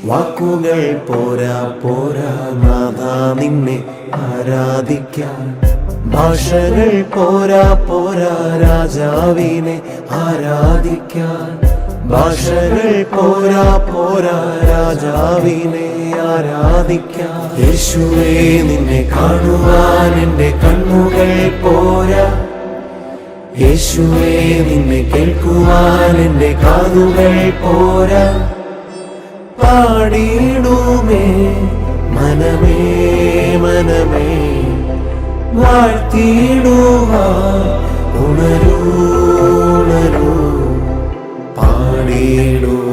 വാക്കുകൾ പോരാ പോരാ നാഥാ നിന്നെ ആരാധിക്കാൻ. ഭാഷകൾ പോരാ പോരാ രാജാവിനെ ആരാധിക്കാൻ. ഭാഷകൾ പോരാ പോരാ രാജാവിനെ ആരാധിക്കാൻ. യേശുവേ നിന്നെ കാണുവാൻ എൻ്റെ കണ്ണുകൾ പോരാ. യേശുവേ നിന്നെ കേൾക്കുവാൻ എൻ്റെ കാതുകൾ പോരാ. പാടിയിടുമേ മനമേ മനമേ വാഴ്ത്തിയിടുവാൻ ഉണരൂ ഉണരൂ. പാടിയിടും